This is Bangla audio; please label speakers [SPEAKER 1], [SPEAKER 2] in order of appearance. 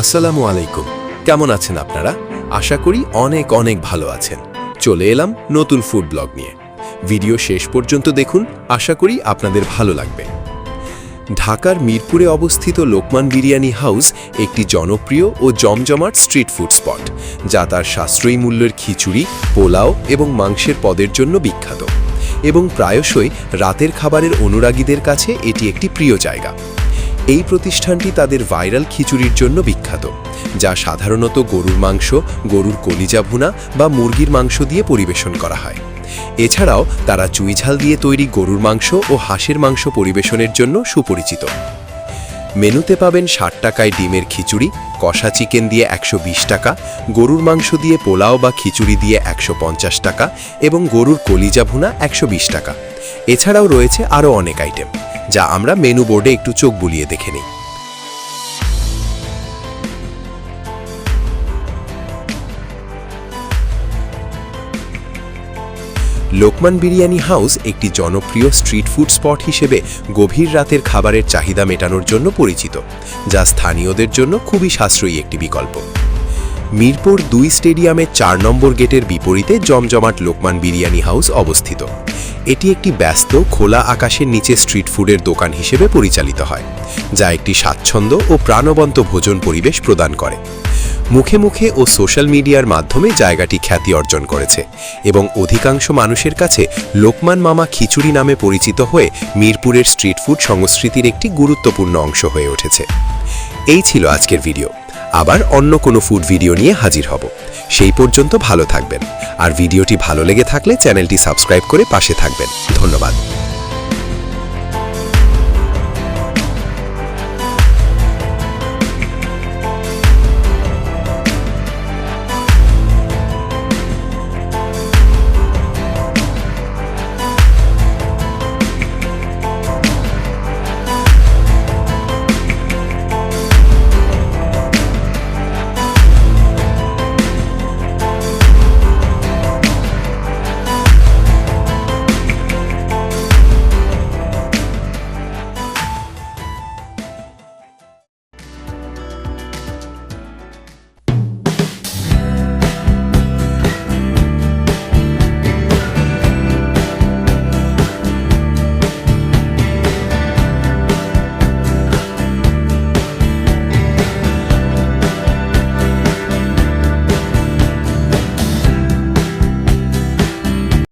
[SPEAKER 1] আসসালামু আলাইকুম। কেমন আছেন আপনারা? আশা করি অনেক অনেক ভালো আছেন। চলে এলাম নতুন ফুড ব্লগ নিয়ে। ভিডিও শেষ পর্যন্ত দেখুন, আশা করি আপনাদের ভালো লাগবে। ঢাকার মিরপুরে অবস্থিত লোকমান বিরিয়ানি হাউস একটি জনপ্রিয় ও জমজমাট স্ট্রিট ফুড স্পট, যা তার সাশ্রয়ী মূল্যের খিচুড়ি, পোলাও এবং মাংসের পদের জন্য বিখ্যাত, এবং প্রায়শই রাতের খাবারের অনুরাগীদের কাছে এটি একটি প্রিয় জায়গা। এই প্রতিষ্ঠানটি তাদের ভাইরাল খিচুড়ির জন্য বিখ্যাত, যা সাধারণত গরুর মাংস, গরুর কলিজা ভুনা বা মুরগির মাংস দিয়ে পরিবেশন করা হয়। এছাড়াও তারা চুইঝাল দিয়ে তৈরি গরুর মাংস ও হাঁসের মাংস পরিবেশনের জন্য সুপরিচিত। মেনুতে পাবেন 60 টাকায় ডিমের খিচুড়ি, কষা চিকেন দিয়ে 120 টাকা, গরুর মাংস দিয়ে পোলাও বা খিচুড়ি দিয়ে 150 টাকা এবং গরুর কলিজা ভুনা 120 টাকা। এছাড়াও রয়েছে আরও অনেক আইটেম, যা আমরা মেনু বোর্ডে একটু চোখ বুলিয়ে দেখে নিই। লোকমান বিরিয়ানি হাউস একটি জনপ্রিয় স্ট্রিট ফুড স্পট হিসেবে গভীর রাতের খাবারের চাহিদা মেটানোর জন্য পরিচিত, যা স্থানীয়দের জন্য খুবই সাশ্রয়ী একটি বিকল্প। মিরপুর 2 স্টেডিয়ামের 4 নম্বর গেটের বিপরীতে জমজমাট লোকমান বিরিয়ানি হাউস অবস্থিত। এটি একটি ব্যস্ত খোলা আকাশের নিচে স্ট্রিট ফুডের দোকান হিসেবে পরিচালিত হয়, যা একটি স্বাচ্ছন্দ্য ও প্রাণবন্ত ভোজন পরিবেশ প্রদান করে। মুখে মুখে ও সোশ্যাল মিডিয়ার মাধ্যমে জায়গাটি খ্যাতি অর্জন করেছে এবং অধিকাংশ মানুষের কাছে লোকমান মামা খিচুড়ি নামে পরিচিত হয়ে মিরপুরের স্ট্রিট ফুড সংস্কৃতির একটি গুরুত্বপূর্ণ অংশ হয়ে উঠেছে। এই ছিল আজকের ভিডিও। আবার অন্য কোনো ফুড ভিডিও নিয়ে হাজির হব। সেই পর্যন্ত ভালো থাকবেন, আর ভিডিওটি ভালো লেগে থাকলে চ্যানেলটি সাবস্ক্রাইব করে পাশে থাকবেন। ধন্যবাদ।